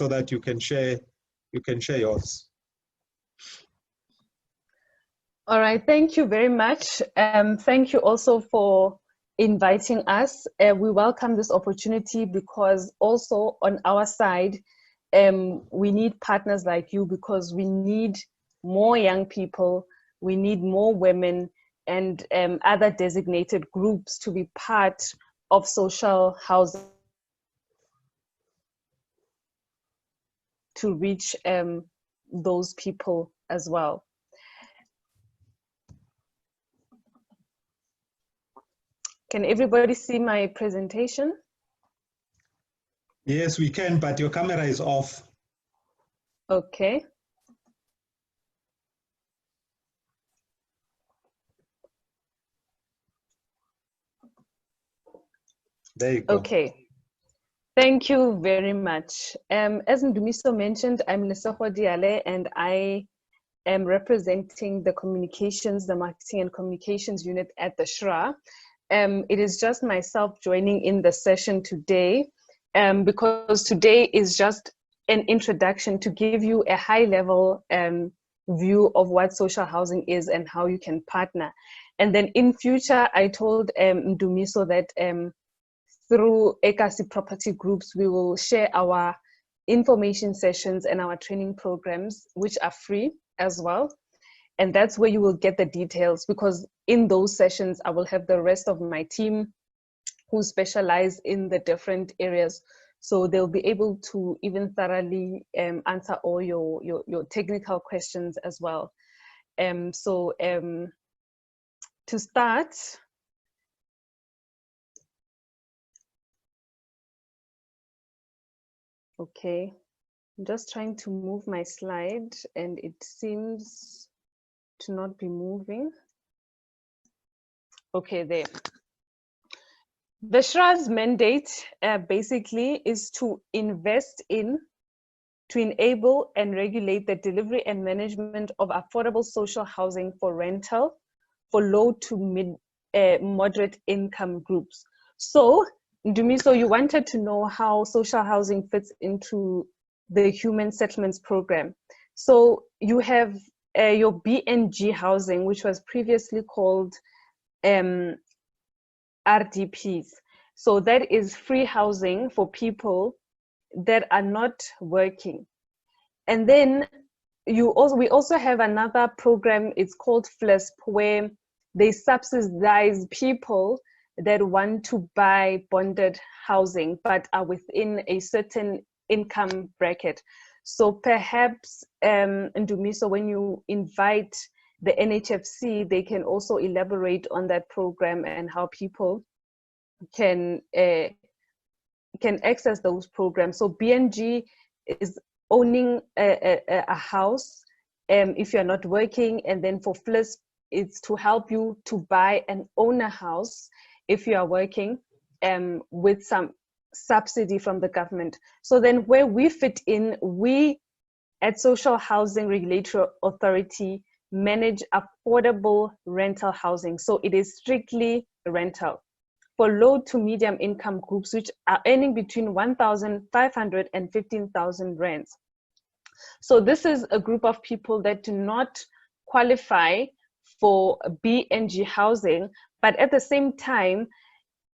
so that you can share yours. All right, thank you very much. Thank you also for inviting us. We welcome this opportunity because also on our side, we need partners like you, because we need more young people, we need more women and other designated groups to be part of social housing to reach those people as well. Can everybody see my presentation? Yes, we can, but your camera is off. Okay. There you go. Okay. Thank you very much. As Ndumiso mentioned, I'm Lesego Diale, and I am representing the communications, the marketing and communications unit at the SHRA. It is just myself joining in the session today, because today is just an introduction to give you a high level view of what social housing is and how you can partner. And then in future, I told Ndumiso that through EKASI property groups, we will share our information sessions and our training programs, which are free as well. And that's where you will get the details, because in those sessions, I will have the rest of my team who specialize in the different areas. So they'll be able to even thoroughly answer all your technical questions as well. To start, okay, I'm just trying to move my slide and it seems to not be moving. Okay, there. The SHRA's mandate basically is to invest in, to enable and regulate the delivery and management of affordable social housing for rental for low to moderate income groups. So, Ndumiso, you wanted to know how social housing fits into the Human Settlements Program. So you have your BNG housing, which was previously called RDPs. So that is free housing for people that are not working. And then we also have another program, it's called FLESP, where they subsidize people that want to buy bonded housing but are within a certain income bracket. So perhaps, Ndumiso, when you invite the NHFC, they can also elaborate on that program and how people can access those programs. So BNG is owning a house if you're not working, and then for FLISP, it's to help you to buy and own a house if you are working with some subsidy from the government. So then where we fit in, we at Social Housing Regulatory Authority manage affordable rental housing. So it is strictly rental for low to medium income groups, which are earning between 1,500 and 15,000 rands. So this is a group of people that do not qualify for BNG housing, but at the same time,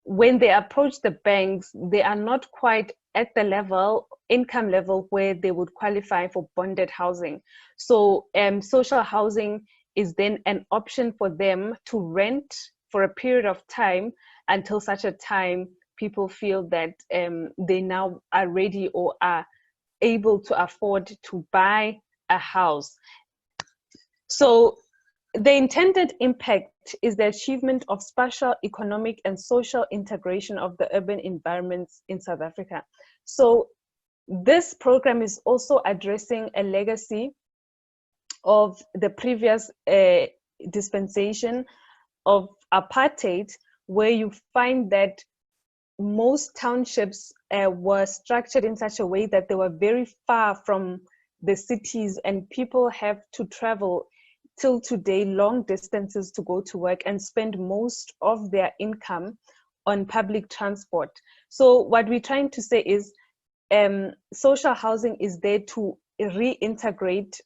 when they approach the banks, they are not quite at the income level where they would qualify for bonded housing. So social housing is then an option for them to rent for a period of time until such a time people feel that they now are ready or are able to afford to buy a house. So the intended impact is the achievement of spatial, economic, and social integration of the urban environments in South Africa. So this program is also addressing a legacy of the previous dispensation of apartheid, where you find that most townships were structured in such a way that they were very far from the cities, and people have to travel till today long distances to go to work and spend most of their income on public transport. So what we're trying to say is social housing is there to reintegrate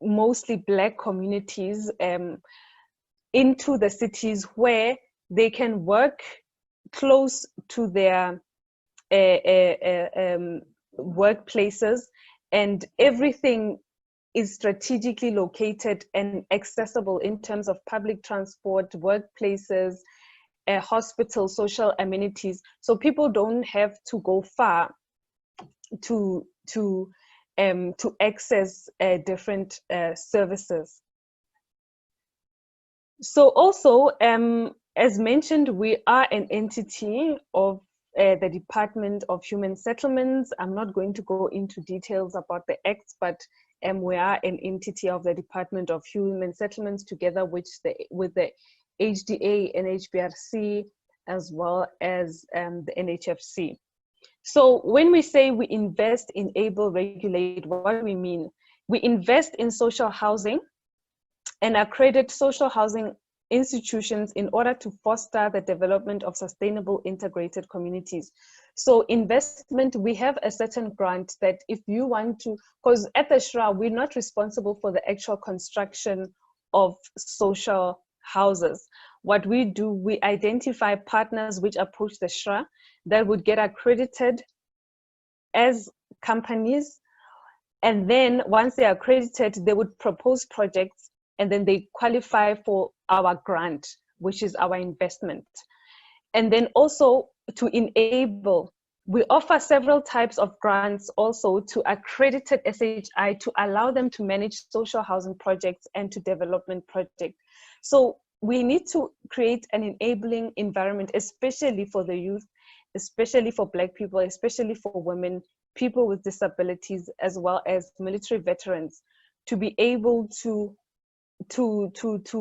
mostly Black communities into the cities where they can work close to their workplaces, and everything is strategically located and accessible in terms of public transport, workplaces, hospitals, social amenities. So people don't have to go far to access different services. So also, as mentioned, we are an entity of the Department of Human Settlements. I'm not going to go into details about the acts, but we are an entity of the Department of Human Settlements together with the HDA and HBRC, as well as the NHFC. So when we say we invest, enable, regulate, what do we mean? We invest in social housing and accredit social housing institutions in order to foster the development of sustainable integrated communities. So investment, we have a certain grant that if you want to, because at the SHRA, we're not responsible for the actual construction of social houses. What we do, we identify partners which approach the SHRA that would get accredited as companies. And then once they're accredited, they would propose projects, and then they qualify for our grant, which is our investment. And then also to enable, we offer several types of grants also to accredited SHI to allow them to manage social housing projects and to development projects. So we need to create an enabling environment, especially for the youth, especially for Black people, especially for women, people with disabilities, as well as military veterans, to be able to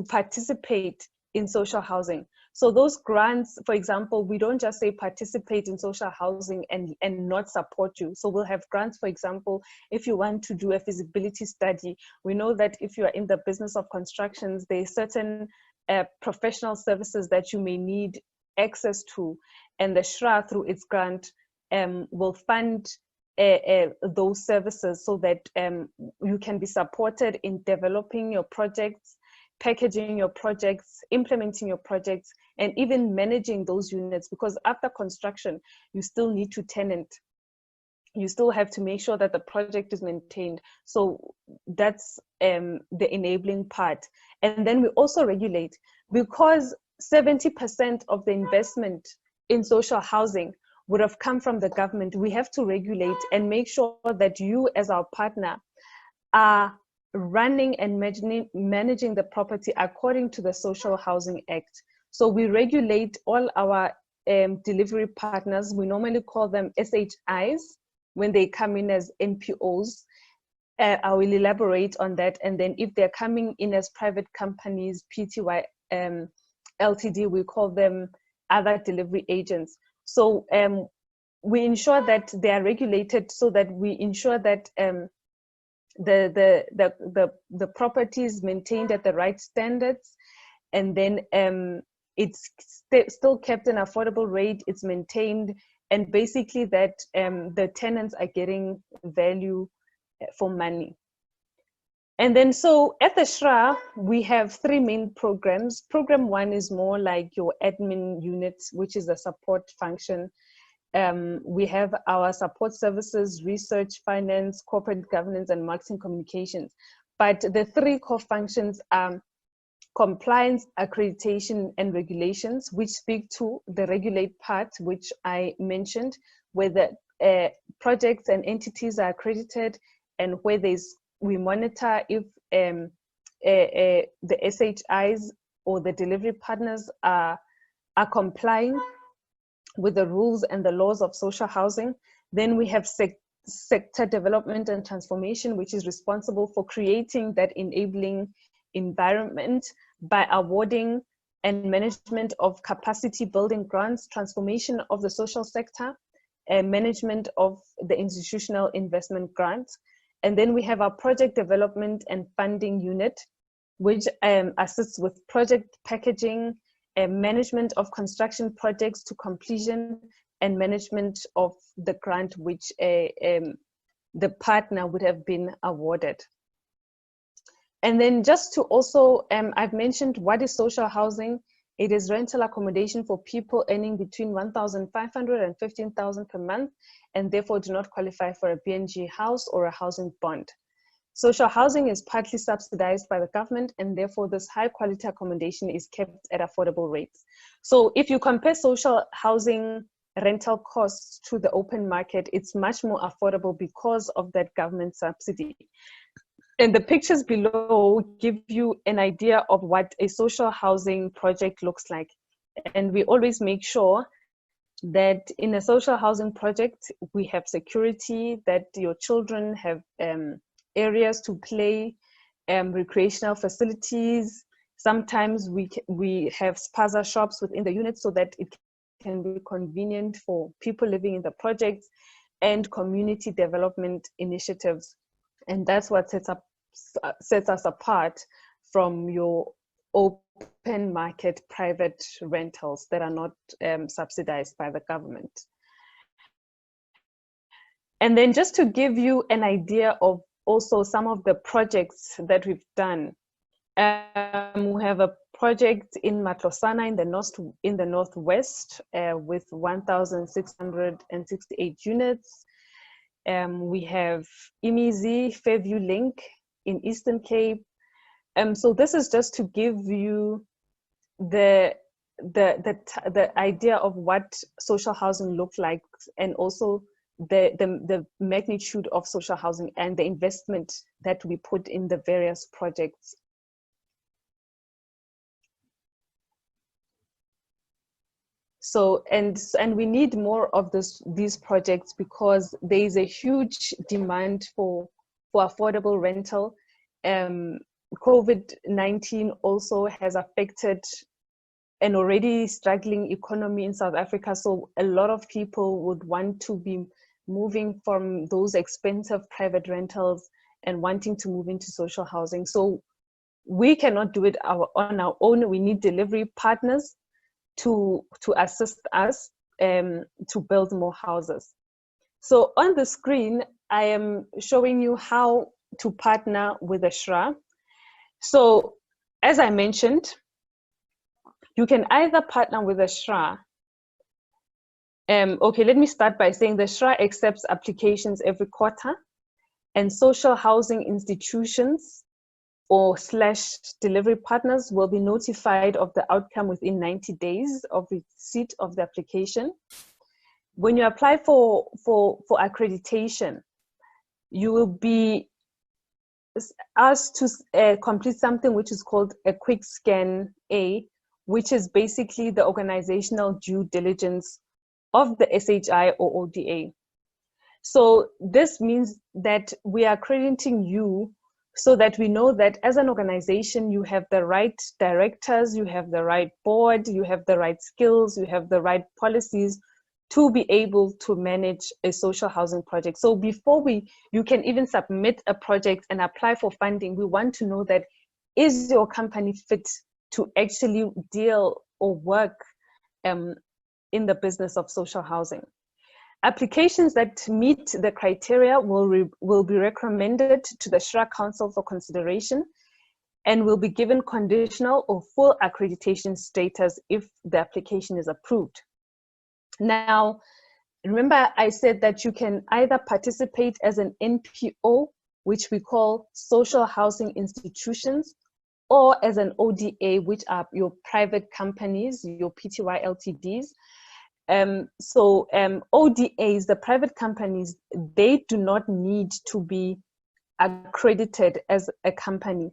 participate in social housing. So those grants, for example, we don't just say participate in social housing and not support you. So we'll have grants, for example, if you want to do a feasibility study. We know that if you are in the business of constructions, there are certain professional services that you may need access to, and the SHRA through its grant will fund those services so that you can be supported in developing your projects, packaging your projects, implementing your projects, and even managing those units, because after construction, you still need to tenant. You still have to make sure that the project is maintained. So that's the enabling part. And then we also regulate, because 70% of the investment in social housing would have come from the government. We have to regulate and make sure that you as our partner are running and managing the property according to the Social Housing Act. So we regulate all our delivery partners. We normally call them SHIs when they come in as NPOs. I will elaborate on that. And then if they're coming in as private companies, PTY LTD, we call them other delivery agents. So we ensure that they are regulated so that we ensure that the property is maintained at the right standards, and then it's still kept an affordable rate, it's maintained, and basically that the tenants are getting value for money. And then so at the SHRA, we have three main programs. Program one is more like your admin unit, which is a support function. We have our support services, research, finance, corporate governance, and marketing communications. But the three core functions are compliance, accreditation, and regulations, which speak to the regulate part, which I mentioned, where the projects and entities are accredited, and where we monitor if the SHIs or the delivery partners are complying with the rules and the laws of social housing. Then we have sector development and transformation, which is responsible for creating that enabling environment by awarding and management of capacity building grants, transformation of the social sector, and management of the institutional investment grants. And then we have our project development and funding unit, which assists with project packaging, management of construction projects to completion, and management of the grant which the partner would have been awarded. And then just to also, I've mentioned what is social housing. It is rental accommodation for people earning between 1,500 and 15,000 per month, and therefore do not qualify for a BNG house or a housing bond. Social housing is partly subsidized by the government, and therefore this high quality accommodation is kept at affordable rates. So if you compare social housing rental costs to the open market, it's much more affordable because of that government subsidy. And the pictures below give you an idea of what a social housing project looks like. And we always make sure that in a social housing project, we have security, that your children have areas to play, recreational facilities. Sometimes we have spaza shops within the unit so that it can be convenient for people living in the projects, and community development initiatives. And that's what sets us apart from your open market private rentals that are not subsidized by the government. And then just to give you an idea of also some of the projects that we've done. We have a project in Matlosana in the northwest with 1,668 units. We have Imizi Fairview Link in Eastern Cape. So this is just to give you the idea of what social housing looks like, and also the magnitude of social housing and the investment that we put in the various projects. So, and we need more of these projects because there is a huge demand for affordable rental. COVID-19 also has affected an already struggling economy in South Africa. So a lot of people would want to be moving from those expensive private rentals and wanting to move into social housing. So we cannot do it on our own. We need delivery partners to assist us to build more houses. So on the screen, I am showing you how to partner with the SHRA. So as I mentioned, you can either partner with the SHRA. Okay, let me start by saying the SHRA accepts applications every quarter, and social housing institutions or / delivery partners will be notified of the outcome within 90 days of receipt of the application. When you apply for accreditation, you will be asked to complete something which is called a quick scan A, which is basically the organizational due diligence of the SHI or ODA. So this means that we are accrediting you so that we know that as an organization, you have the right directors, you have the right board, you have the right skills, you have the right policies to be able to manage a social housing project. So before you can even submit a project and apply for funding, we want to know that, is your company fit to actually deal or work in the business of social housing? Applications that meet the criteria will be recommended to the SHRA Council for consideration and will be given conditional or full accreditation status if the application is approved. Now, remember I said that you can either participate as an NPO, which we call social housing institutions, or as an ODA, which are your private companies, your PTY LTDs. ODAs, the private companies, they do not need to be accredited as a company,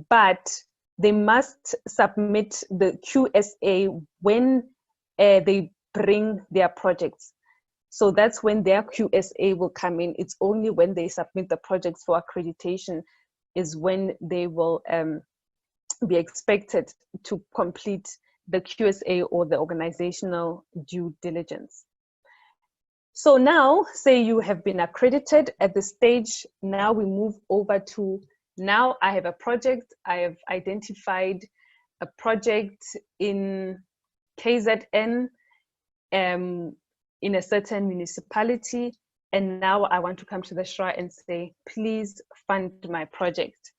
but they must submit the QSA when they bring their projects. So that's when their QSA will come in. It's only when they submit the projects for accreditation is when they will be expected to complete the QSA or the organizational due diligence. So now, say you have been accredited at the stage, now we move over to, now I have a project, I have identified a project in KZN, in a certain municipality, and now I want to come to the SHRA and say, please fund my project.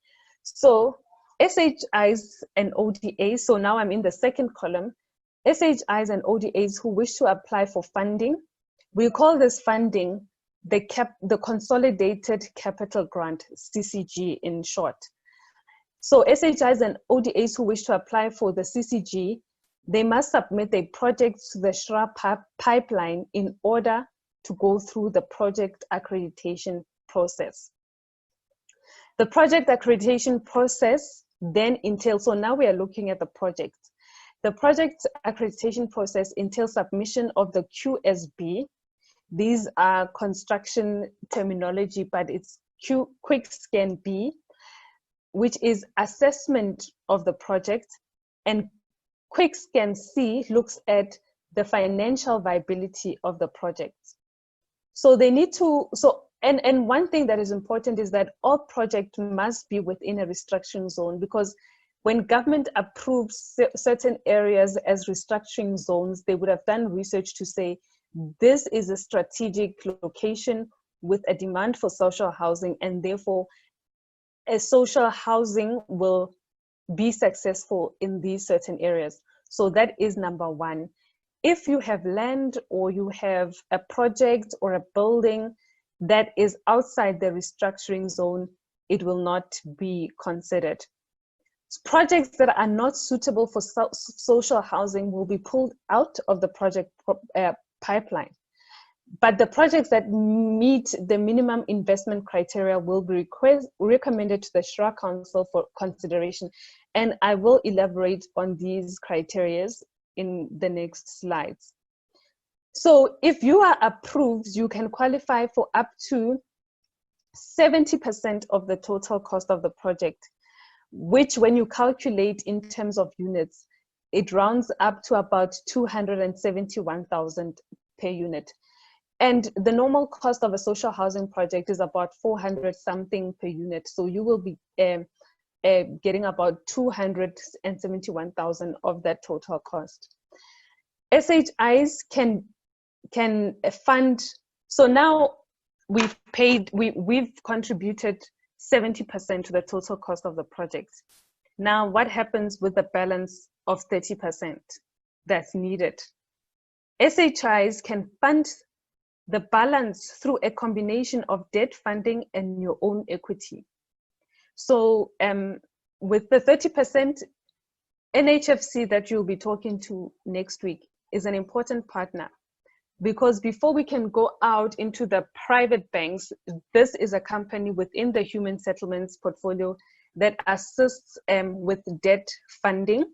So SHIs and ODAs, so now I'm in the second column, SHIs and ODAs who wish to apply for funding, we call this funding the Consolidated Capital Grant, CCG in short. So SHIs and ODAs who wish to apply for the CCG, they must submit their projects to the SHRA pipeline in order to go through the project accreditation process. The project accreditation process then entails, so now we are looking at the project. The project accreditation process entails submission of the QSB. These are construction terminology, but it's Quick Scan B, which is assessment of the project, and Quick Scan C looks at the financial viability of the project. So they need to, and one thing that is important is that all projects must be within a restructuring zone, because when government approves certain areas as restructuring zones, they would have done research to say, this is a strategic location with a demand for social housing, and therefore a social housing will be successful in these certain areas. So that is number one. If you have land or you have a project or a building that is outside the restructuring zone, it will not be considered. Projects that are not suitable for social housing will be pulled out of the project pipeline. But the projects that meet the minimum investment criteria will be recommended to the SHRA Council for consideration. And I will elaborate on these criteria in the next slides. So if you are approved, you can qualify for up to 70% of the total cost of the project, which when you calculate in terms of units, it rounds up to about 271,000 per unit. And the normal cost of a social housing project is about 400 something per unit. So you will be getting about 271,000 of that total cost. SHIs can fund, so now we've contributed 70% to the total cost of the project. Now what happens with the balance of 30% that's needed? SHIs can fund the balance through a combination of debt funding and your own equity. So with the 30%, NHFC that you'll be talking to next week is an important partner, because before we can go out into the private banks, this is a company within the human settlements portfolio that assists with debt funding.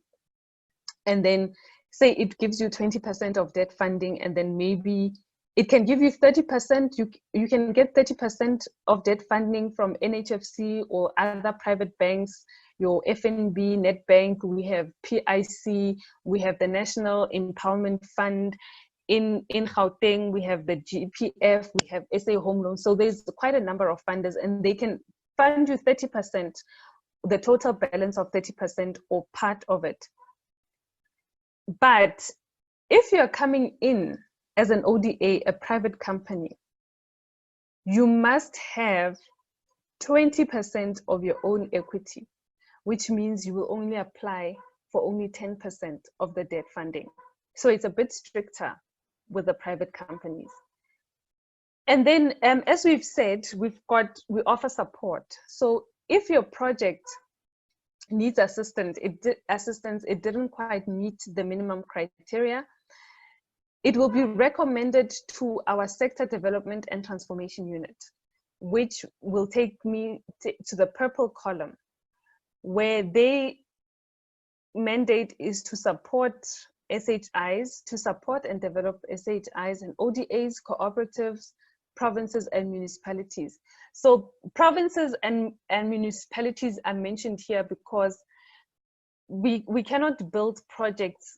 And then say it gives you 20% of debt funding, and then maybe it can give you 30%. You can get 30% of debt funding from NHFC or other private banks, your FNB, Netbank, we have PIC, we have the National Empowerment Fund. In Gauteng, we have the GPF, we have SA Home Loans. So there's quite a number of funders, and they can fund you 30%, the total balance of 30% or part of it. But if you're coming in as an ODA, a private company, you must have 20% of your own equity, which means you will only apply for only 10% of the debt funding. So it's a bit stricter with the private companies. And then, as we've said, we offer support. So if your project needs assistance, it didn't quite meet the minimum criteria, it will be recommended to our Sector Development and Transformation Unit, which will take me to the purple column, where their mandate is to support SHIs, to support and develop SHIs and ODAs, cooperatives, provinces and municipalities. So provinces and municipalities are mentioned here because we cannot build projects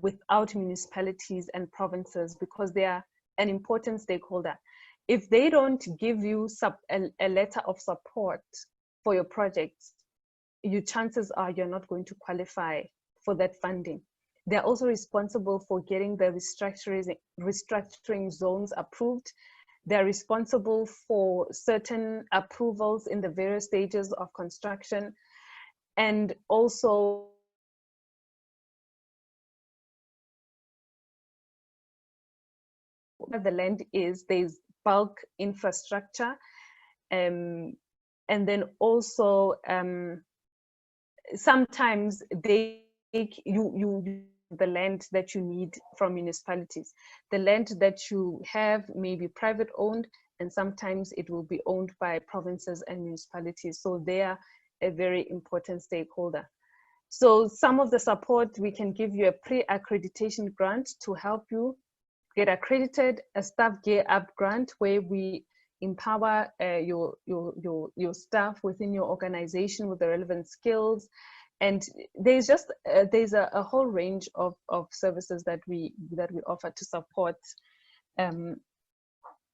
without municipalities and provinces, because they are an important stakeholder. If they don't give you a letter of support for your project, your chances are you're not going to qualify for that funding. They're also responsible for getting the restructuring zones approved. They're responsible for certain approvals in the various stages of construction. And also where the land is, there's bulk infrastructure. And then also sometimes they take the land that you need from municipalities. The land that you have may be private owned, and sometimes it will be owned by provinces and municipalities. So they are a very important stakeholder. So some of the support, we can give you a pre-accreditation grant to help you get accredited, a staff gear up grant where we empower your staff within your organization with the relevant skills. And there's just there's a whole range of services that we offer to support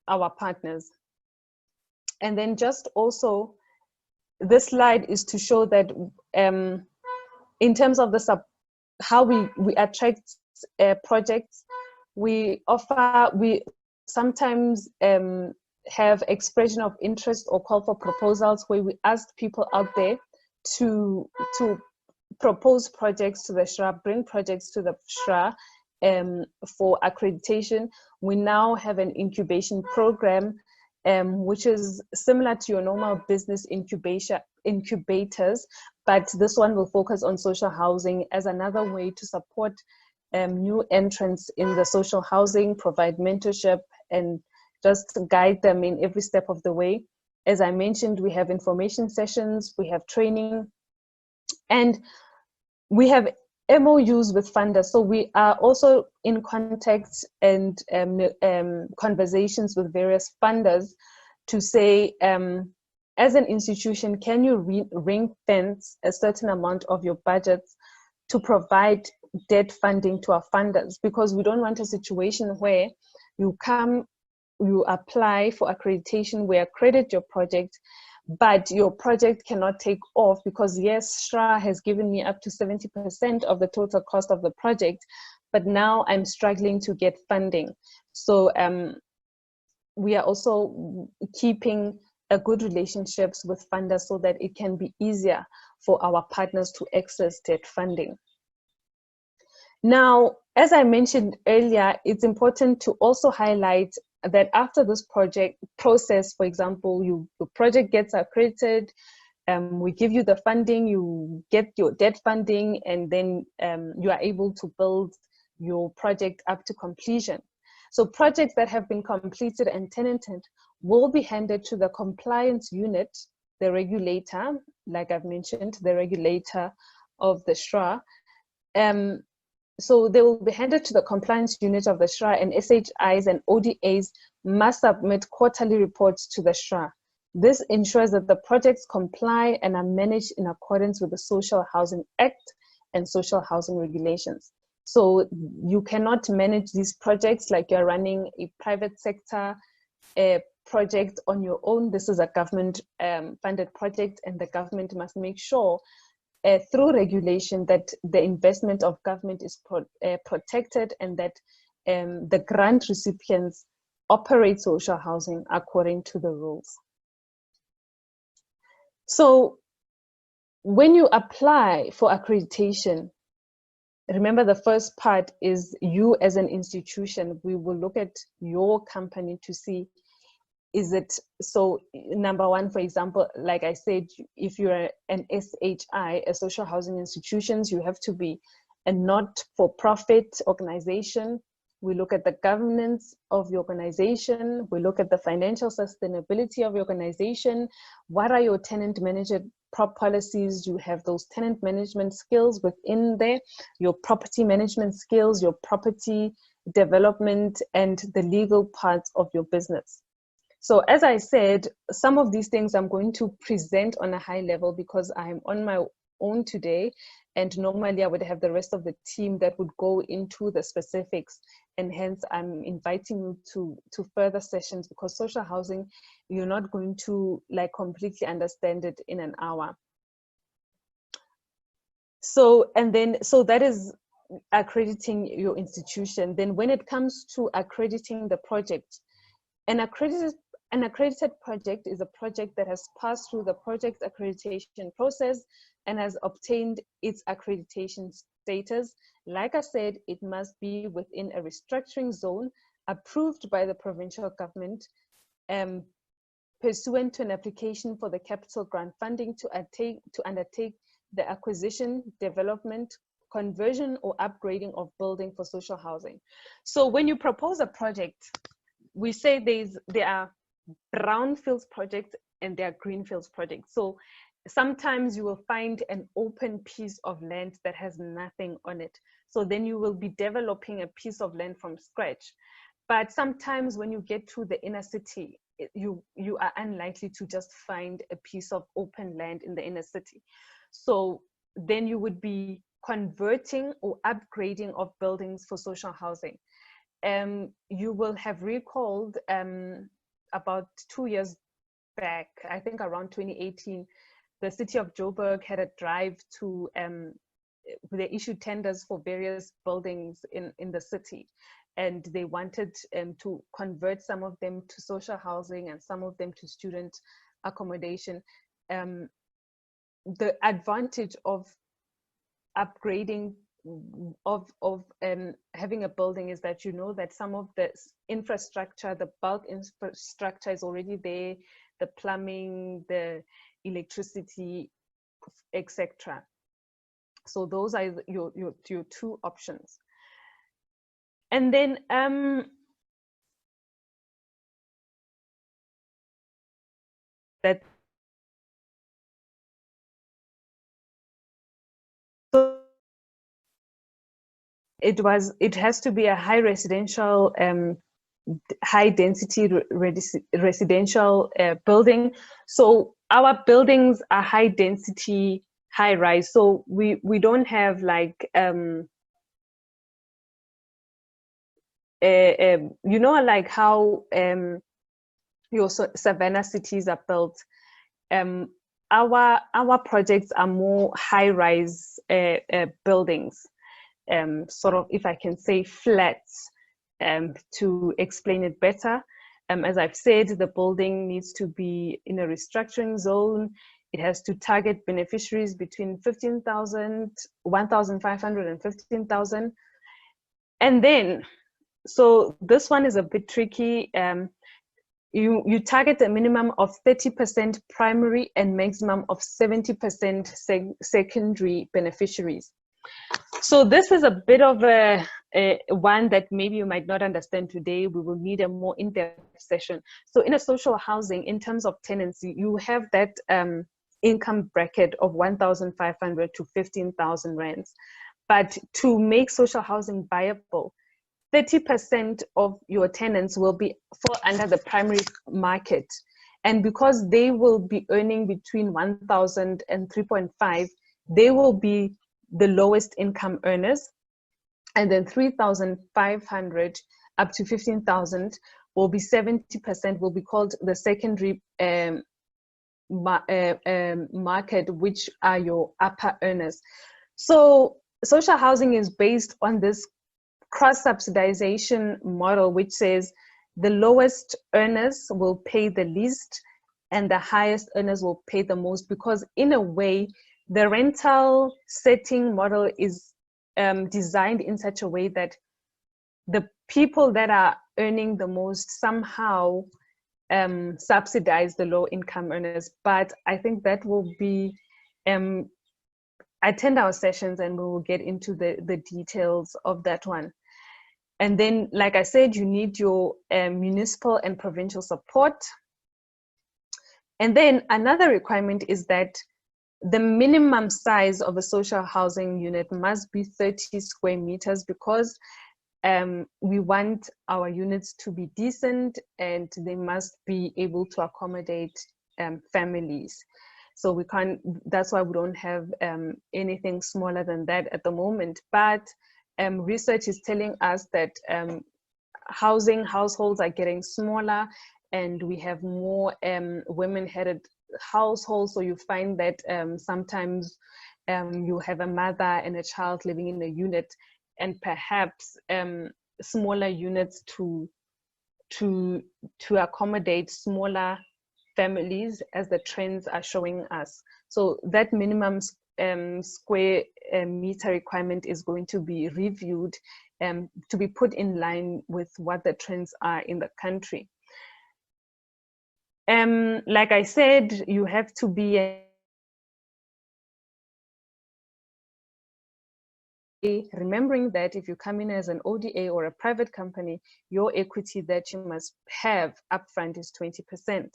our partners. And then just also, this slide is to show that in terms of the how we attract projects, we sometimes have expression of interest or call for proposals where we ask people out there to propose projects to the SHRA, bring projects to the SHRA for accreditation. We now have an incubation program which is similar to your normal business incubators, but this one will focus on social housing as another way to support new entrants in the social housing, provide mentorship, and just guide them in every step of the way. As I mentioned, we have information sessions, we have training, and we have MOUs with funders. So we are also in contact and conversations with various funders to say, as an institution, can you ring fence a certain amount of your budgets to provide debt funding to our funders? Because we don't want a situation where you apply for accreditation, we accredit your project, but your project cannot take off because yes, SHRA has given me up to 70% of the total cost of the project, but now I'm struggling to get funding. So we are also keeping a good relationships with funders so that it can be easier for our partners to access debt funding. Now, as I mentioned earlier, it's important to also highlight that after this project process, for example, your project gets accredited, we give you the funding, you get your debt funding, and then you are able to build your project up to completion. So projects that have been completed and tenanted will be handed to the compliance unit, the regulator, like I've mentioned, the regulator of the SHRA. So they will be handed to the compliance unit of the SHRA, and SHIs and ODAs must submit quarterly reports to the SHRA. This ensures that the projects comply and are managed in accordance with the Social Housing Act and social housing regulations. So you cannot manage these projects like you're running a private sector project on your own. This is a government funded project, and the government must make sure through regulation that the investment of government is protected, and that the grant recipients operate social housing according to the rules. So when you apply for accreditation, remember the first part is you as an institution. We will look at your company to see, is it, so number one, for example, like I said, if you're an SHI, a social housing institutions, you have to be a not-for-profit organization. We look at the governance of the organization. We look at the financial sustainability of your organization. What are your tenant management policies? You have those tenant management skills within there, your property management skills, your property development, and the legal parts of your business. So as I said, some of these things I'm going to present on a high level because I'm on my own today, and normally I would have the rest of the team that would go into the specifics, and hence I'm inviting you to further sessions, because social housing, you're not going to like completely understand it in an hour. So, and then, so that is accrediting your institution. Then when it comes to accrediting the project, an accredited project is a project that has passed through the project accreditation process and has obtained its accreditation status. Like I said, it must be within a restructuring zone approved by the provincial government, pursuant to an application for the capital grant funding to undertake the acquisition, development, conversion, or upgrading of building for social housing. So when you propose a project, we say there are brownfields projects and there are greenfields projects. So sometimes you will find an open piece of land that has nothing on it. So then you will be developing a piece of land from scratch. But sometimes when you get to the inner city, you are unlikely to just find a piece of open land in the inner city. So then you would be converting or upgrading of buildings for social housing. You will have recalled about 2 years back, I think around 2018, the city of Joburg had a drive to, they issued tenders for various buildings in the city. And they wanted to convert some of them to social housing and some of them to student accommodation. The advantage of upgrading of having a building is that you know that some of the infrastructure, the bulk infrastructure is already there, the plumbing, the electricity, etc. So those are your two options. And then that so it has to be a high residential high density residential building. So our buildings are high density, high rise. So we don't have like you know, like how your savannah cities are built. Our projects are more high rise buildings, sort of, if I can say, flats, to explain it better. As I've said, the building needs to be in a restructuring zone. It has to target beneficiaries between 1,500 and 15,000. And then, so this one is a bit tricky. You target a minimum of 30% primary and maximum of 70% secondary beneficiaries. So this is a bit of a one that maybe you might not understand today. We will need a more in-depth session. So in a social housing, in terms of tenancy, you have that income bracket of 1,500 to 15,000 rands. But to make social housing viable, 30% of your tenants will fall under the primary market. And because they will be earning between 1,000 and 3.5, they will be the lowest income earners. And then 3,500 up to 15,000 will be 70%, will be called the secondary market, which are your upper earners. So social housing is based on this cross-subsidization model, which says the lowest earners will pay the least and the highest earners will pay the most, because in a way, the rental setting model is designed in such a way that the people that are earning the most somehow subsidize the low income earners. But I think that will be, attend our sessions and we will get into the details of that one. And then, like I said, you need your municipal and provincial support. And then another requirement is that the minimum size of a social housing unit must be 30 square meters, because we want our units to be decent and they must be able to accommodate families. So we can't, that's why we don't have anything smaller than that at the moment. But research is telling us that households are getting smaller and we have more women-headed households. So you find that sometimes you have a mother and a child living in a unit, and perhaps smaller units to accommodate smaller families, as the trends are showing us. So that minimum square meter requirement is going to be reviewed to be put in line with what the trends are in the country. Like I said, you have to be remembering that if you come in as an ODA or a private company, your equity that you must have upfront is 20%.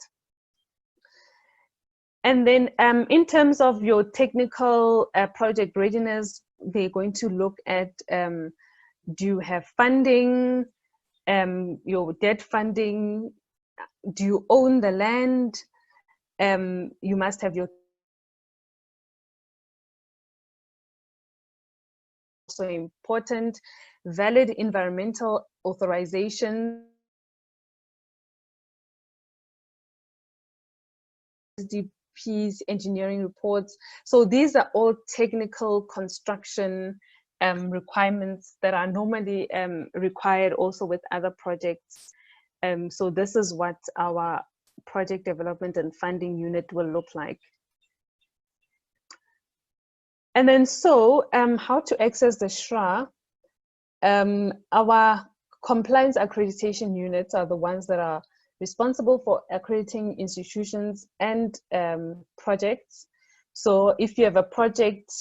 And then in terms of your technical project readiness, they're going to look at, do you have funding, your debt funding, do you own the land, you must have your also important valid environmental authorization, SDPs, engineering reports. So these are all technical construction requirements that are normally required also with other projects. So this is what our project development and funding unit will look like. And then how to access the SHRA. Our compliance accreditation units are the ones that are responsible for accrediting institutions and projects. So if you have a project,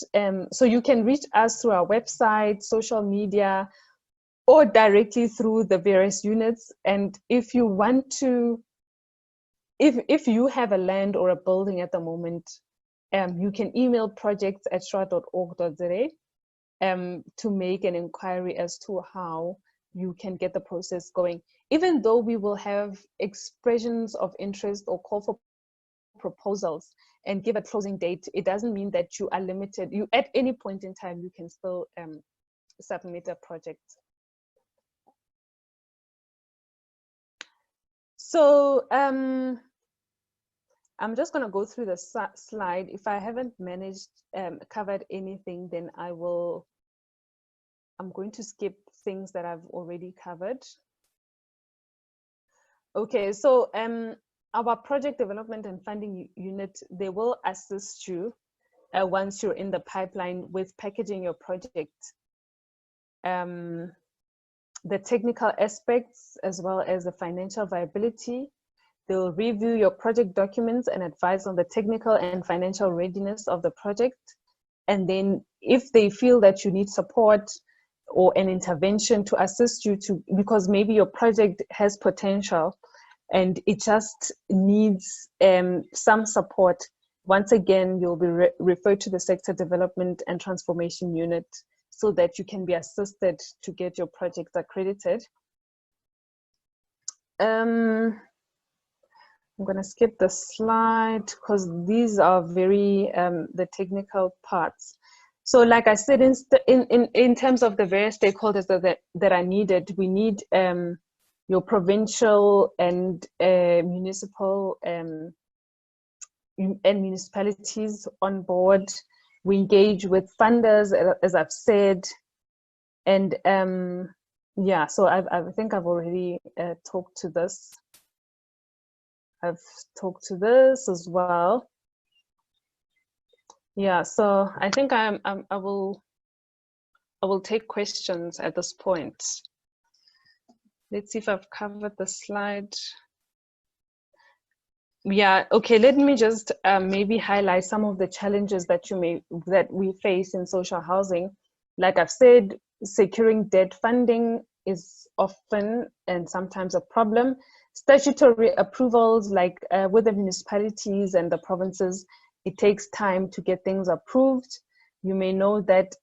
so you can reach us through our website, social media, or directly through the various units. And if you want to, if you have a land or a building at the moment, you can email projects@shra.org.za to make an inquiry as to how you can get the process going. Even though we will have expressions of interest or call for proposals and give a closing date, it doesn't mean that you are limited. You, at any point in time, you can still submit a project. So I'm just going to go through the slide. If I haven't managed covered anything, then I'm going to skip things that I've already covered. Okay, so our project development and funding unit, they will assist you once you're in the pipeline with packaging your project. The technical aspects as well as the financial viability. They'll review your project documents and advise on the technical and financial readiness of the project. And then if they feel that you need support or an intervention to assist you because maybe your project has potential and it just needs some support, once again, you'll be referred to the Sector Development and Transformation Unit so that you can be assisted to get your project accredited. I'm going to skip the slide because these are very the technical parts. So like I said, in terms of the various stakeholders that are needed, we need your provincial and municipal and municipalities on board. We engage with funders, as I've said, and yeah, so I think I've already talked to this. I've talked to this as well. Yeah, so I think I will take questions at this point. Let's see if I've covered the slide. Yeah, okay, let me just maybe highlight some of the challenges that we face in social housing. Like I've said, securing debt funding is often and sometimes a problem. Statutory approvals, like with the municipalities and the provinces, it takes time to get things approved. You may know that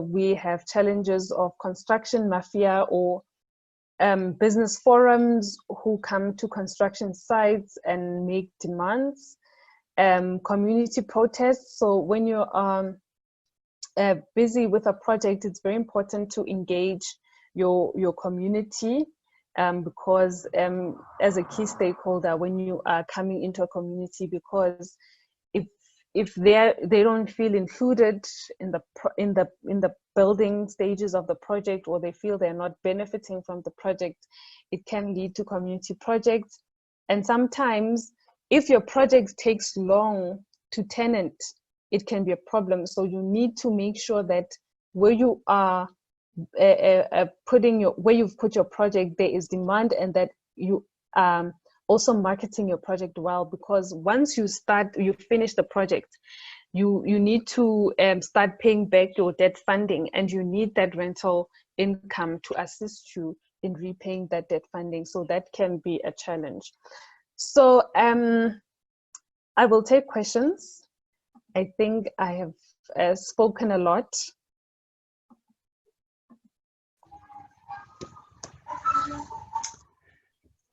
we have challenges of construction mafia or business forums who come to construction sites and make demands. Community protests. So when you're busy with a project, it's very important to engage your community. Because as a key stakeholder, when you are coming into a community, because if they don't feel included in the building stages of the project, or they feel they're not benefiting from the project, it can lead to community projects. And sometimes if your project takes long to tenant, it can be a problem. So you need to make sure that where you are where you've put your project, there is demand, and that you also marketing your project well, because once you finish the project, you need to start paying back your debt funding, and you need that rental income to assist you in repaying that debt funding. So that can be a challenge. So I will take questions. I think I have spoken a lot.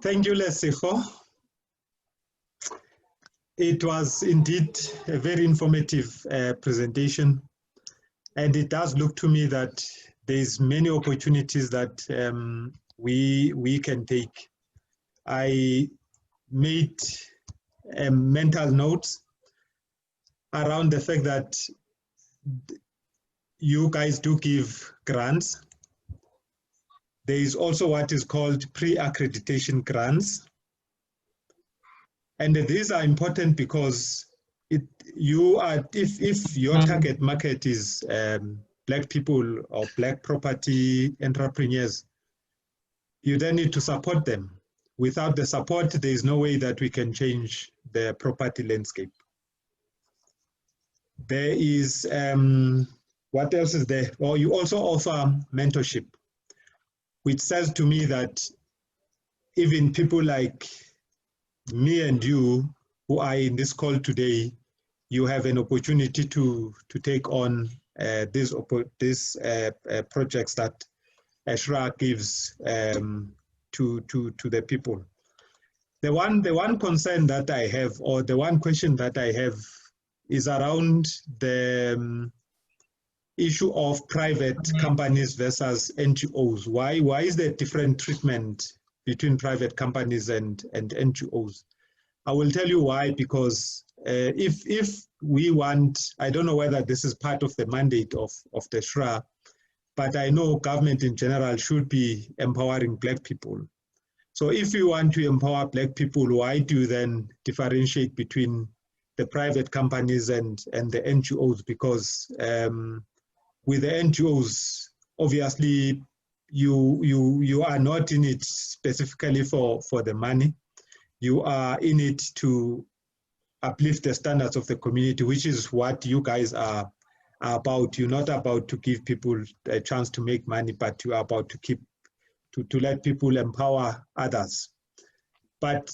Thank you, Lesego. It was indeed a very informative presentation, and it does look to me that there's many opportunities that we can take. I made mental notes around the fact that you guys do give grants. There is also what is called pre-accreditation grants. And these are important because if your target market is Black people or Black property entrepreneurs, you then need to support them. Without the support, there is no way that we can change the property landscape. There is, what else is there? Well, you also offer mentorship, which says to me that even people like me and you who are in this call today, you have an opportunity to take on these projects that SHRA gives to the people. The one concern that I have, or the one question that I have, is around the issue of private companies versus NGOs. Why is there different treatment between private companies and NGOs? I will tell you why, because if we want, I don't know whether this is part of the mandate of the SHRA, but I know government in general should be empowering Black people. So if you want to empower Black people, why do you then differentiate between the private companies and the NGOs? Because with the NGOs, obviously, you are not in it specifically for the money. You are in it to uplift the standards of the community, which is what you guys are about. You're not about to give people a chance to make money, but you are about to let people empower others. But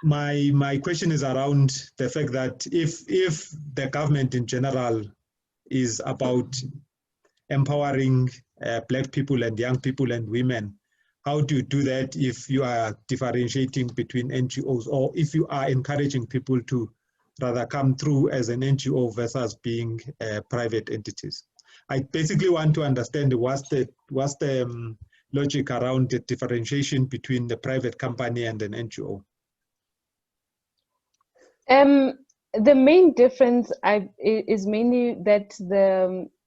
my question is around the fact that if the government in general is about empowering Black people and young people and women, how do you do that if you are differentiating between NGOs, or if you are encouraging people to rather come through as an NGO versus being private entities? I basically want to understand what's the logic around the differentiation between the private company and an NGO. The main difference is mainly that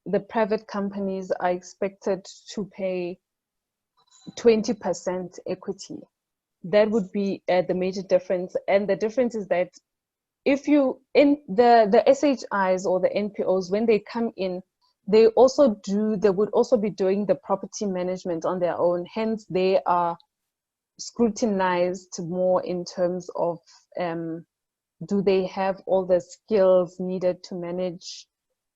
the private companies are expected to pay 20% equity. That would be the major difference. And the difference is that if you, in the SHIs or the NPOs, when they come in, they would also be doing the property management on their own. Hence, they are scrutinized more in terms of do they have all the skills needed to manage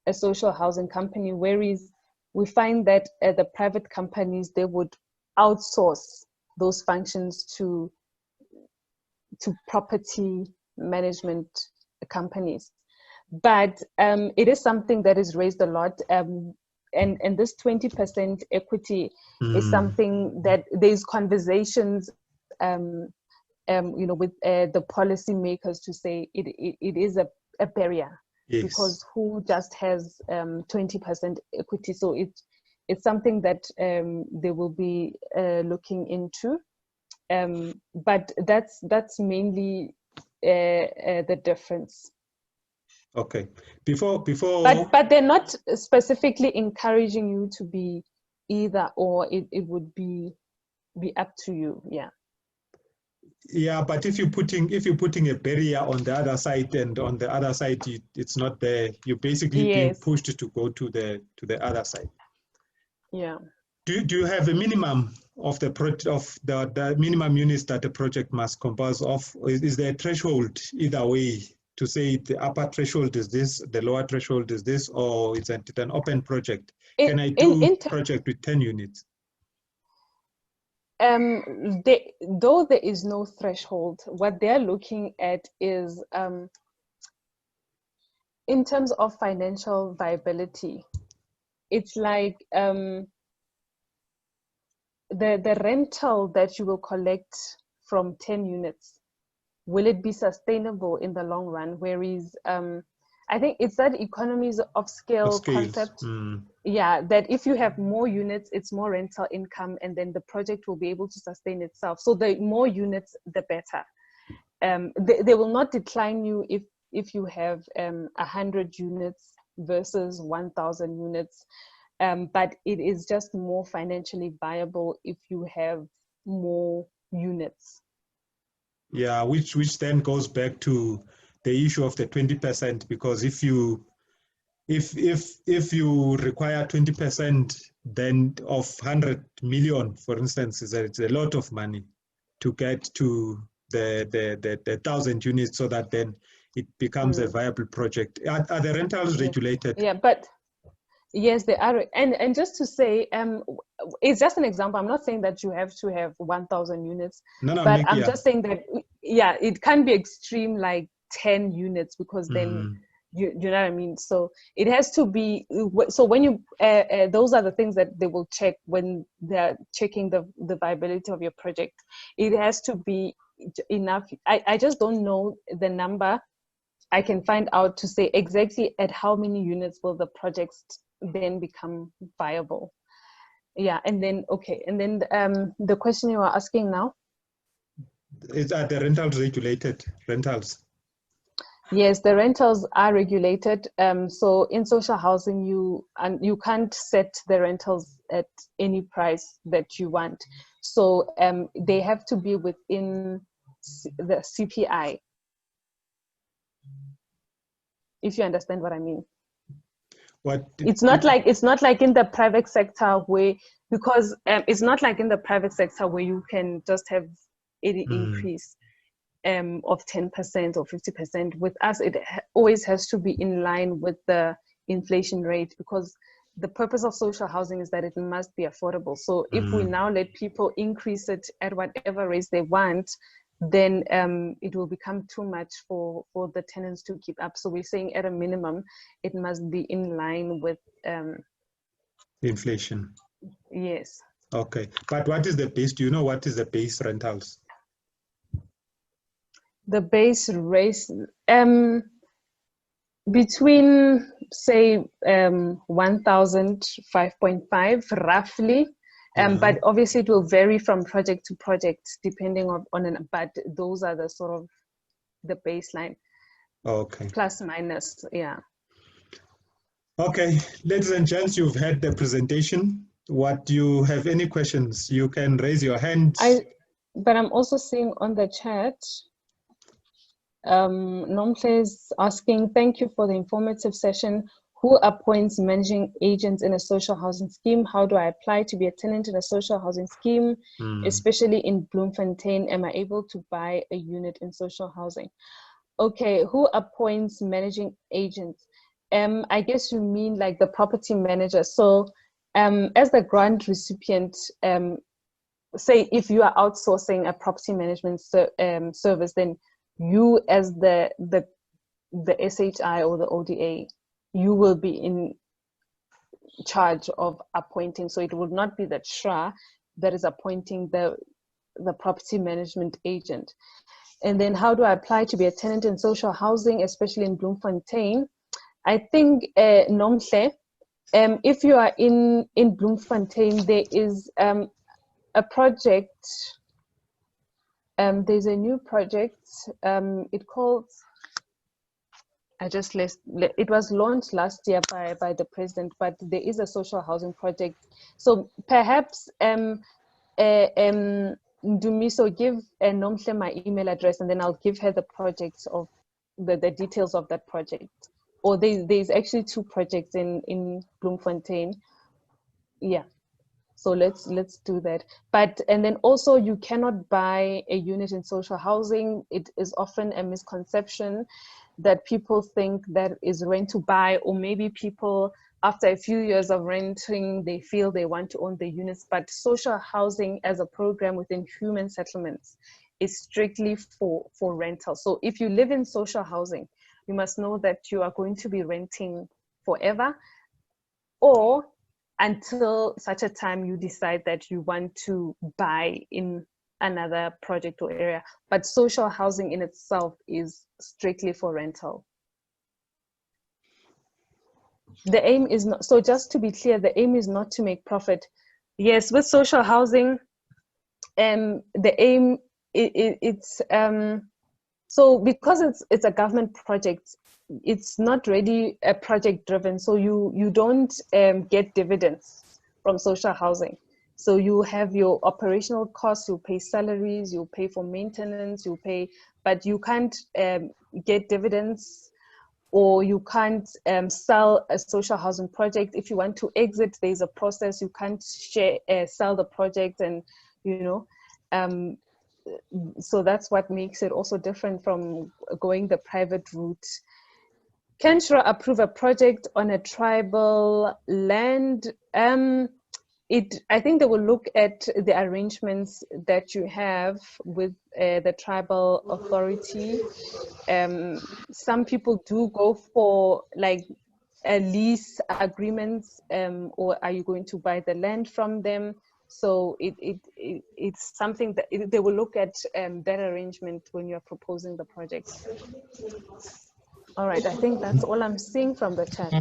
a social housing company, whereas we find that the private companies, they would outsource those functions to property management companies. But it is something that is raised a lot, and this 20% equity is something that there's conversations with the policymakers to say it is a barrier. Yes. Because who just has 20% equity? So it's something that they will be looking into, but that's mainly the difference. Okay. Before. But they're not specifically encouraging you to be either or. It would be up to you. Yeah. Yeah, but if you're putting a barrier on the other side, and on the other side it's not there, you're basically being pushed to go to the other side. Yeah. Do you have a minimum of the minimum units that a project must compose of? Or is there a threshold either way to say the upper threshold is this, the lower threshold is this, or is it an open project? Can I do project with 10 units? Though there is no threshold, what they're looking at is in terms of financial viability. It's like the rental that you will collect from 10 units, will it be sustainable in the long run? Whereas I think it's that economies of scale concept. Yeah, that if you have more units, it's more rental income, and then the project will be able to sustain itself. So the more units, the better. They will not decline you if you have 100 units versus 1,000 units. But it is just more financially viable if you have more units. Yeah, which then goes back to the issue of the 20%, because if you require 20% then of 100 million, for instance, it's a lot of money to get to the 1,000 units, so that then it becomes a viable project. Are the rentals regulated? Yeah, but yes, they are. And just to say, it's just an example. I'm not saying that you have to have 1,000 units, but I'm just saying that, yeah, it can be extreme, like 10 units, because then you know what I mean? So it has to be, so when you, those are the things that they will check when they're checking the viability of your project. It has to be enough. I just don't know the number. I can find out to say exactly at how many units will the projects then become viable. Yeah, and then, okay, and then the question you are asking now? Is that the rentals regulated, rentals? Yes, the rentals are regulated. So in social housing, you can't set the rentals at any price that you want. So they have to be within the CPI, if you understand what I mean. It's not like in the private sector where, because it's not like in the private sector where you can just have any increase of 10% or 50%. With us, it always has to be in line with the inflation rate, because the purpose of social housing is that it must be affordable. So if we now let people increase it at whatever rates they want, then it will become too much for the tenants to keep up. So we're saying at a minimum, it must be in line with inflation. Yes. Okay, but what is the base? Do you know what is the base rentals? The base rate, between say 1,000, 5.5 roughly. But obviously it will vary from project to project depending on an, but those are the sort of the baseline. Okay. Plus minus, yeah. Okay, ladies and gents, you've heard the presentation. What do you have any questions? You can raise your hand. But I'm also seeing on the chat, Nomhle is asking, thank you for the informative session. Who appoints managing agents in a social housing scheme? How do I apply to be a tenant in a social housing scheme, especially in Bloemfontein? Am I able to buy a unit in social housing? Okay, who appoints managing agents? I guess you mean like the property manager. So as the grant recipient, say if you are outsourcing a property management service, then you as the SHI or the ODA, you will be in charge of appointing. So it will not be the TRA that is appointing the property management agent. And then how do I apply to be a tenant in social housing, especially in Bloemfontein? I think, Nomhle, if you are in Bloemfontein, there is a project, there's a new project, it calls, It was launched last year by the president, but there is a social housing project. So perhaps Dumiso, give Nomhle my email address, and then I'll give her the projects of the details of that project. Or there's actually 2 projects in Bloemfontein. Yeah. So let's do that. And then also, you cannot buy a unit in social housing. It is often a misconception that people think that is rent to buy, or maybe people after a few years of renting, they feel they want to own the units. But social housing as a program within human settlements is strictly for rental. So if you live in social housing, you must know that you are going to be renting forever, or until such a time you decide that you want to buy in another project or area. But social housing in itself is strictly for rental. The aim is not, so just to be clear, the aim is not to make profit. Yes, with social housing, the aim, it's so because it's a government project, it's not really a project driven. So you don't get dividends from social housing. So you have your operational costs, you pay salaries, you pay for maintenance, you pay, but you can't get dividends, or you can't sell a social housing project. If you want to exit, there's a process. You can't sell the project, and so that's what makes it also different from going the private route. Can Shura approve a project on a tribal land? I think they will look at the arrangements that you have with the tribal authority. Some people do go for like a lease agreements, or are you going to buy the land from them? So it's something that they will look at that arrangement when you're proposing the project. All right, I think that's all I'm seeing from the chat.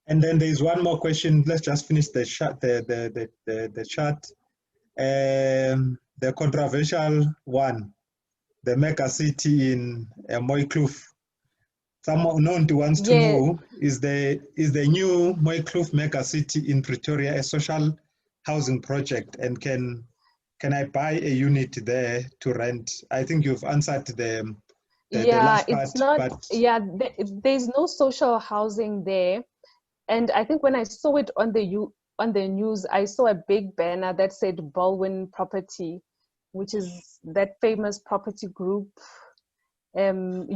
And then there's one more question. Let's just finish the chat. The chat. The controversial one, the mega city in Mooikloof. Someone known to wants to know, is the new Mooikloof mega city in Pretoria a social housing project, and can I buy a unit there to rent? I think you've answered the last part. It's not. There's no social housing there. And I think when I saw it on the news, I saw a big banner that said Baldwin Property, which is that famous property group. So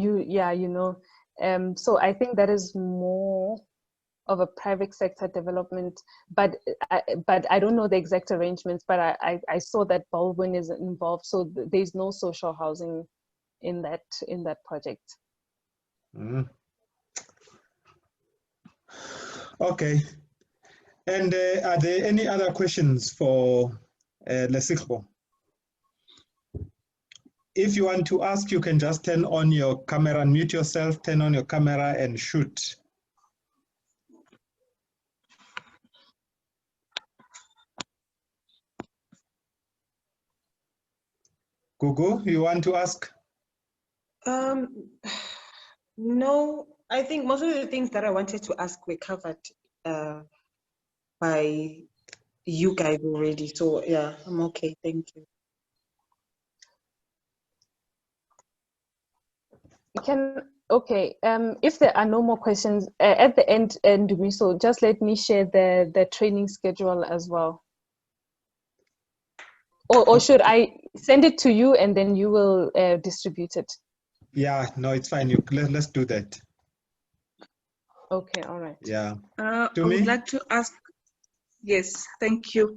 I think that is more of a private sector development, but I don't know the exact arrangements, but I saw that Baldwin is involved. So there's no social housing in that project. Mm. Okay. And are there any other questions for Lesikbo? If you want to ask, you can just turn on your camera, unmute yourself, turn on your camera and shoot. Gugu, you want to ask? No, I think most of the things that I wanted to ask were covered by you guys already. So yeah, I'm okay. Thank you. If there are no more questions at the end, so just let me share the training schedule as well. Or should I send it to you and then you will distribute it? Yeah, no, it's fine. Let's do that. Okay, all right. Yeah. I would like to ask. Yes, thank you.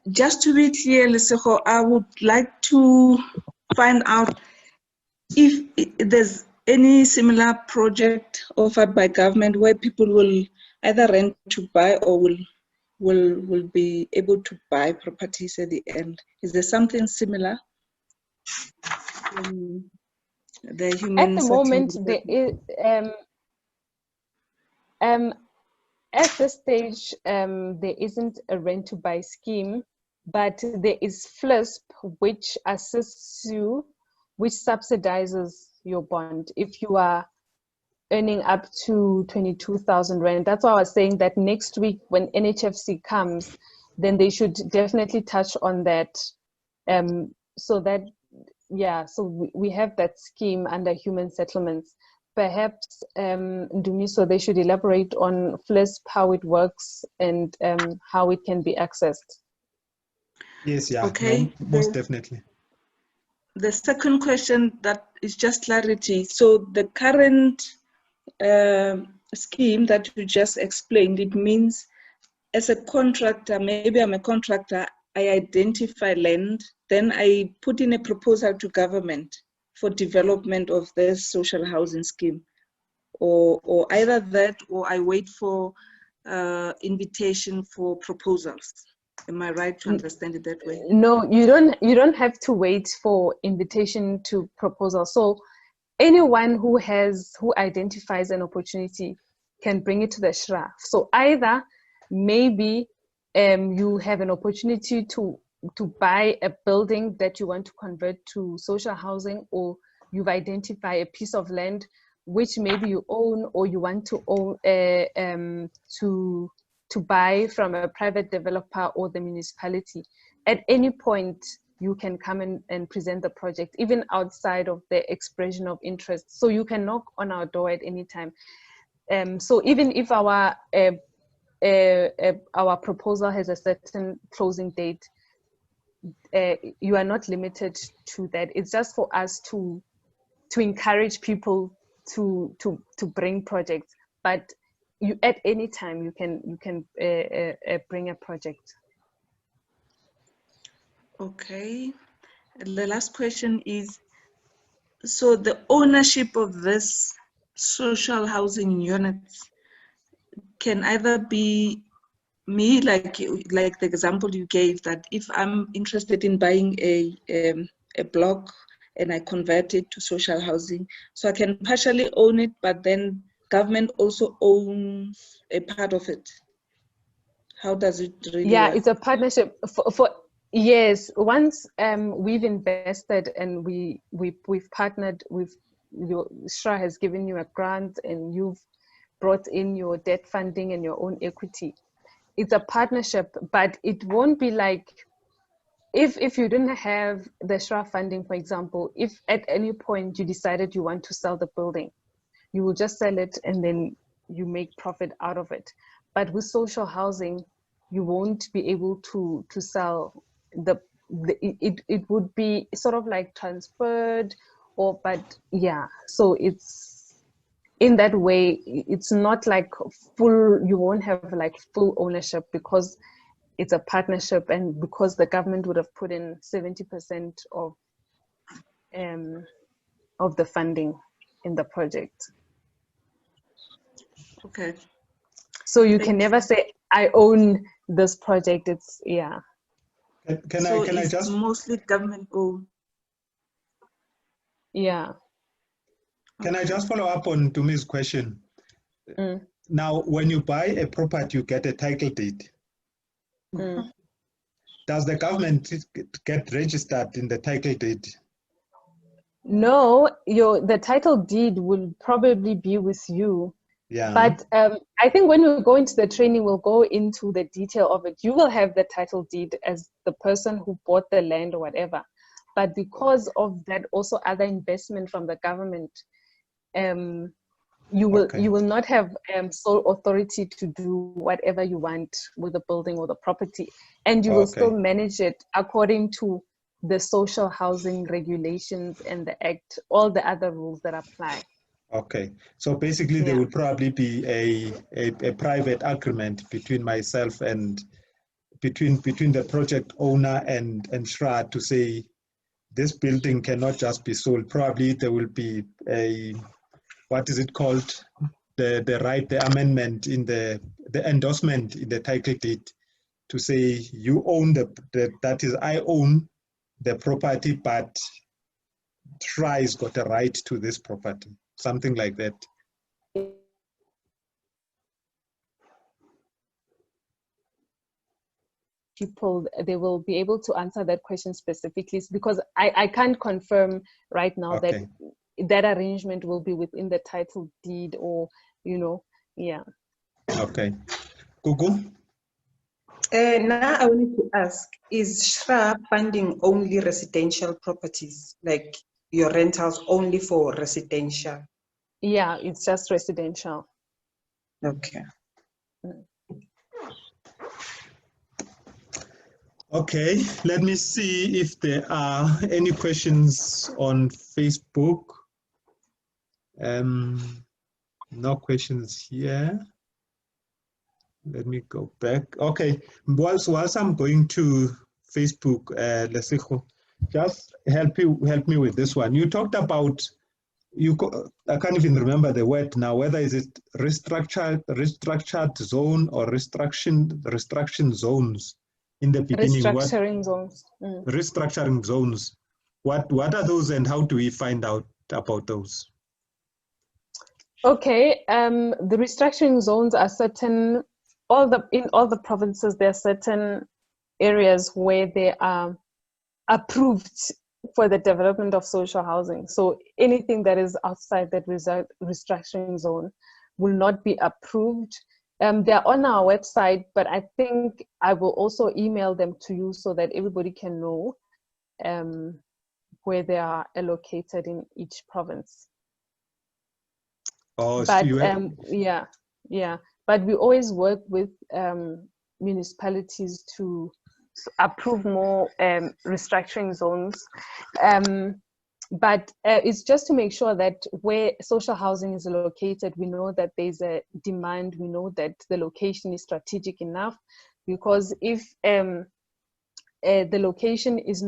Just to be clear, Lesego, I would like to find out if there's any similar project offered by government where people will either rent to buy or will be able to buy properties at the end. Is there something similar? The human at the moment, there is at this stage there isn't a rent to buy scheme, but there is FLISP, which assists you, which subsidizes your bond if you are earning up to 22,000 rand. That's why I was saying that next week when NHFC comes, then they should definitely touch on that. So that, yeah, so we have that scheme under human settlements. Perhaps, Ndumiso, they should elaborate on FLISP, how it works, and how it can be accessed. Yes, yeah, Okay. no, most definitely. The second question that is just clarity. So the current scheme that you just explained, it means as a contractor, maybe I'm a contractor, I identify land, then I put in a proposal to government for development of this social housing scheme, or either that, or I wait for invitation for proposals. Am I right to understand it that way? No, you don't have to wait for invitation to proposal. So anyone who identifies an opportunity can bring it to the SHRA. So either maybe you have an opportunity to buy a building that you want to convert to social housing, or you've identified a piece of land which maybe you own, or you want to own to buy from a private developer or the municipality. At any point, you can come in and present the project, even outside of the expression of interest. So you can knock on our door at any time. So even if our proposal has a certain closing date, you are not limited to that. It's just for us to encourage people to bring projects, but you at any time you can bring a project. Okay. The last question is, so the ownership of this social housing units can either be me, like the example you gave, that if I'm interested in buying a block and I convert it to social housing, so I can partially own it, but then government also owns a part of it. How does it really work? It's a partnership for yes. Once we've invested and we've partnered with your SHRA has given you a grant and you've brought in your debt funding and your own equity. It's a partnership, but it won't be like if you didn't have the SHRA funding, for example, if at any point you decided you want to sell the building, you will just sell it and then you make profit out of it. But with social housing, you won't be able to sell it would be sort of like transferred, or but yeah, so it's in that way, it's not like full, you won't have like full ownership because it's a partnership, and because the government would have put in 70% of the funding in the project. Okay. So you can never say I own this project. It's yeah. Can I just mostly government owned? Yeah. Can I just follow up on Tumi's question? Now, when you buy a property, you get a title deed. Does the government get registered in the title deed? No, the title deed will probably be with you. Yeah. But I think when we go into the training, we'll go into the detail of it. You will have the title deed as the person who bought the land or whatever. But because of that, also other investment from the government, you will not have sole authority to do whatever you want with the building or the property, and you will still manage it according to the social housing regulations and the act, all the other rules that apply. Okay, so basically there will probably be a private agreement between myself and between the project owner and SHRA to say this building cannot just be sold. Probably there will be a, what is it called, the amendment in the endorsement in the title deed to say you own that is, I own the property, but SHRA has got a right to this property, something like that. People, they will be able to answer that question specifically, because I can't confirm right now that that arrangement will be within the title deed, or, you know, yeah. Okay. Gugu? Now I wanted to ask, is SHRA funding only residential properties, like your rentals only for residential? Yeah, it's just residential. Okay. Okay, let me see if there are any questions on Facebook. No questions here. Let me go back. Okay, whilst I'm going to Facebook, Lesego, just help me with this one. You talked about, I can't even remember the word now, whether is it restructured zone or restructuring zones in the beginning. Restructuring zones. Restructuring zones. What are those, and how do we find out about those? Okay, the restructuring zones are certain, in all the provinces, there are certain areas where they are approved for the development of social housing. So anything that is outside that restructuring zone will not be approved. They're on our website, but I think I will also email them to you so that everybody can know where they are allocated in each province. Oh, But so yeah. But we always work with municipalities to approve more restructuring zones. But it's just to make sure that where social housing is located, we know that there's a demand, we know that the location is strategic enough, because if the location is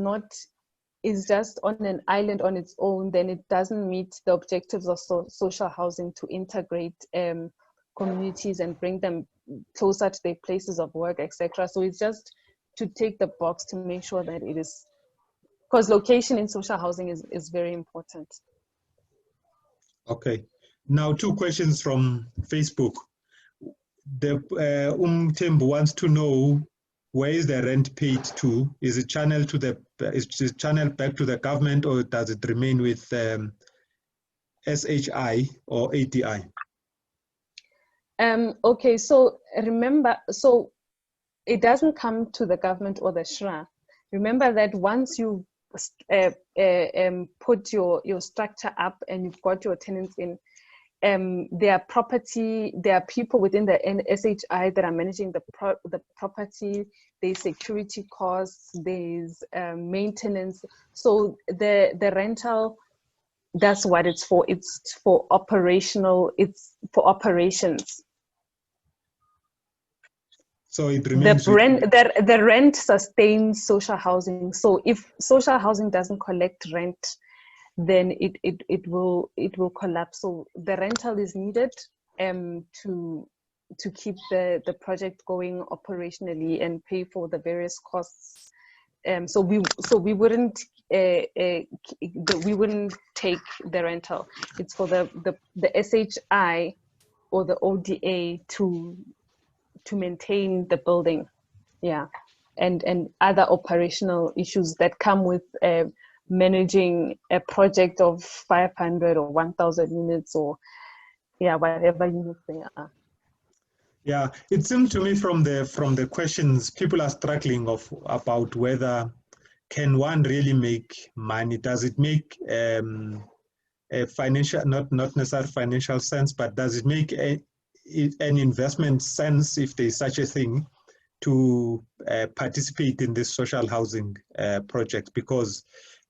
just on an island on its own, then it doesn't meet the objectives of social housing to integrate communities and bring them closer to their places of work, etc. So it's just to take the box to make sure that it is, because location in social housing is very important. okay. Now, two questions from Facebook. The Tembu wants to know, where is the rent paid to? Is it channeled back to the government, or does it remain with SHI or ATI? Okay, so remember, so it doesn't come to the government or the SHRA. Remember that once you put your structure up and you've got your tenants in, there are people within the SHI that are managing the property. There's security costs, there's maintenance. So the rental, that's what it's for. It's for operational. It's for operations. So it remains the rent sustains social housing. So if social housing doesn't collect rent, then it will collapse. So the rental is needed to keep the project going operationally and pay for the various costs. So we wouldn't take the rental. It's for the SHI or the ODA to maintain the building, yeah, and other operational issues that come with managing a project of 500 or 1,000 units, or whatever units they are. Yeah, it seems to me from the questions, people are struggling about whether can one really make money. Does it make a financial, not necessarily financial sense, but does it make an investment sense, if there's such a thing, to participate in this social housing project? Because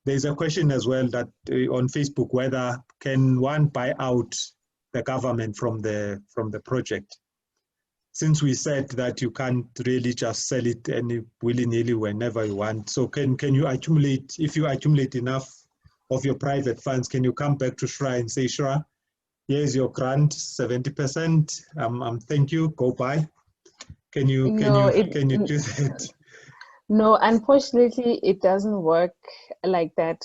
there's a question as well that on Facebook, whether can one buy out the government from the project? Since we said that you can't really just sell it any willy-nilly whenever you want. So can you accumulate, if you accumulate enough of your private funds, can you come back to SHRA and say, SHRA, here's your grant, 70%, thank you, go buy? Can you do that? No, unfortunately, it doesn't work like that.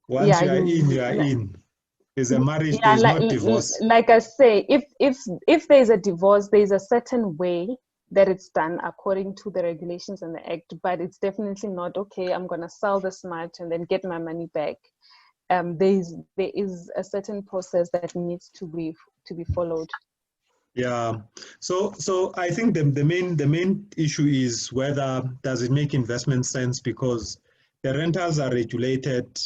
Once you are in. There's a marriage, there's no divorce. Like I say, if there's a divorce, there's a certain way that it's done according to the regulations and the act, but it's definitely not, okay, I'm going to sell this much and then get my money back. there is a certain process that needs to be followed. Yeah, so I think the main issue is whether does it make investment sense, because the rentals are regulated.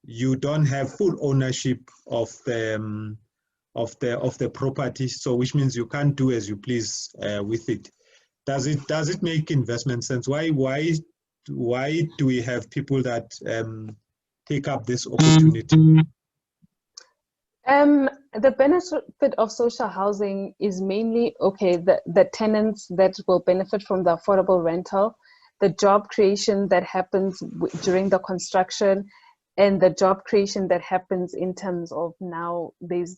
You don't have full ownership of the property, so which means you can't do as you please with it. Does it make investment sense? Why do we have people that take up this opportunity? The benefit of social housing is mainly, okay, the tenants that will benefit from the affordable rental, the job creation that happens during the construction, and the job creation that happens in terms of now there's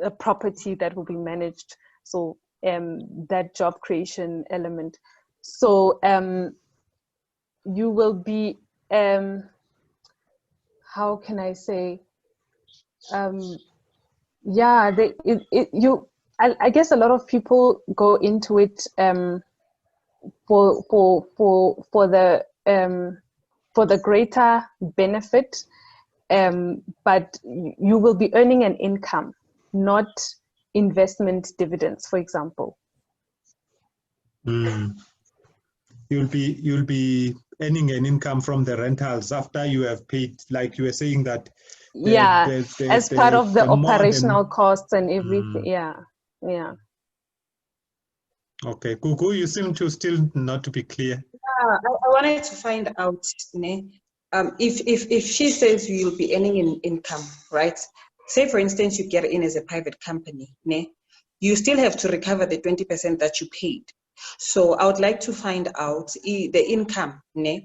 a property that will be managed. So that job creation element. So you will be, how can I say, yeah, I guess a lot of people go into it for the greater benefit, but you will be earning an income, not investment dividends, for example. You'll be earning an income from the rentals after you have paid, like you were saying that. As part of the operational costs and everything. Yeah. Okay, Gugu, you seem to still not to be clear. I wanted to find out, if she says you'll be earning an income, right? Say for instance you get in as a private company, you still have to recover the 20% that you paid. So I would like to find out the income, is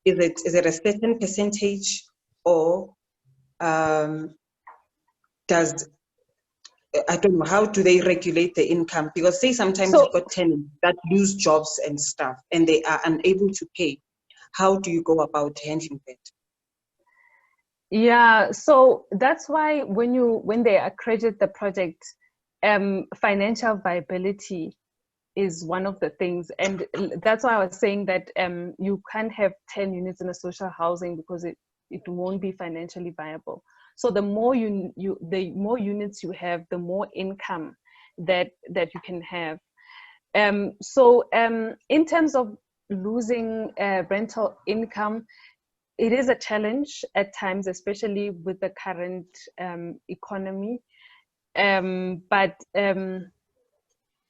it a certain percentage, or I don't know, how do they regulate the income? Because say sometimes you've got tenants that lose jobs and stuff and they are unable to pay. How do you go about handling that? Yeah, so that's why when they accredit the project, financial viability is one of the things, and that's why I was saying that you can't have 10 units in a social housing because it won't be financially viable. So the more the more units you have, the more income that you can have. So in terms of losing rental income, it is a challenge at times, especially with the current economy. But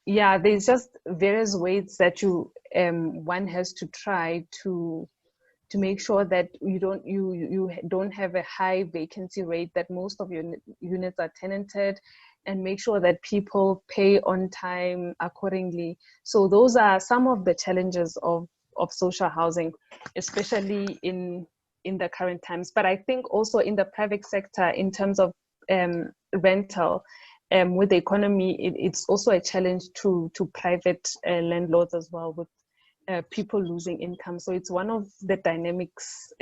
yeah, there's just various ways that one has to try to make sure that you don't have a high vacancy rate, that most of your units are tenanted, and make sure that people pay on time accordingly. So those are some of the challenges of social housing, especially in the current times. But I think also in the private sector, in terms of rental, with the economy, it's also a challenge to private landlords as well, with people losing income. So it's one of the dynamics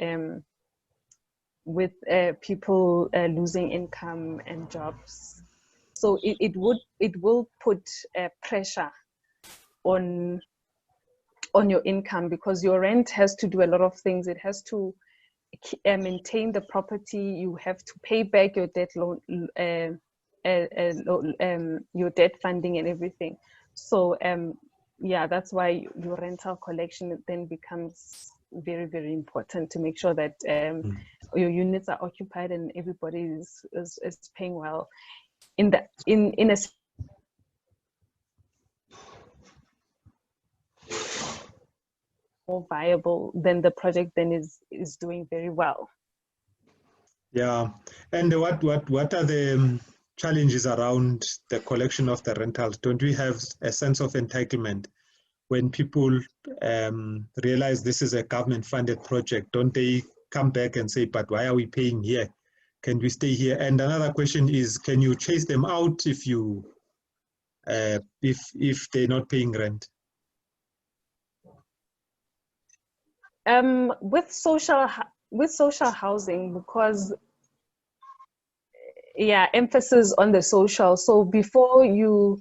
with people losing income and jobs. So it will put pressure on your income, because your rent has to do a lot of things. It has to maintain the property. You have to pay back your debt loan, your debt funding and everything. So yeah, that's why your rental collection then becomes very, very important, to make sure that your units are occupied and everybody is paying well. In a more viable, then the project then is doing very well. Yeah, and what are the challenges around the collection of the rentals? Don't we have a sense of entitlement when people realize this is a government-funded project? Don't they come back and say, but why are we paying here? Can we stay here? And another question is, can you chase them out if they're not paying rent? With social housing, because emphasis on the social. So before you,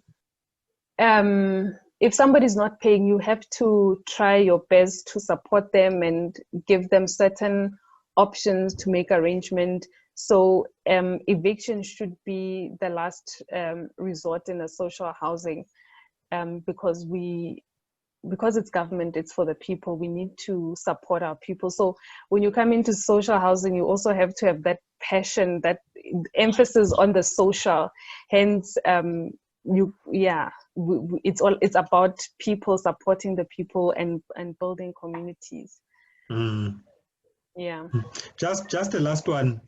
if somebody's not paying, you have to try your best to support them and give them certain options to make arrangement. So eviction should be the last resort in a social housing, because it's government, it's for the people. We need to support our people. So when you come into social housing, you also have to have that passion, that emphasis on the social. Hence, it's about people, supporting the people, and building communities. Yeah. Just the last one.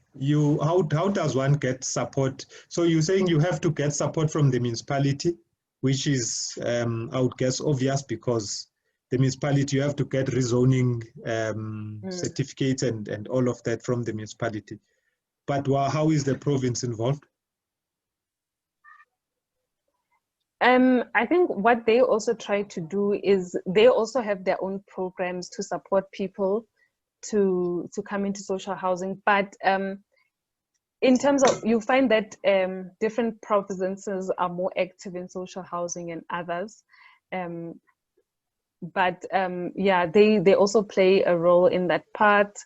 How does one get support? So you're saying you have to get support from the municipality, which is, I would guess, obvious, because the municipality, you have to get rezoning certificates and all of that from the municipality. But how is the province involved? I think what they also try to do is they also have their own programs to support people to come into social housing. But in terms of, you find that different provinces are more active in social housing than others. But yeah, they also play a role in that part.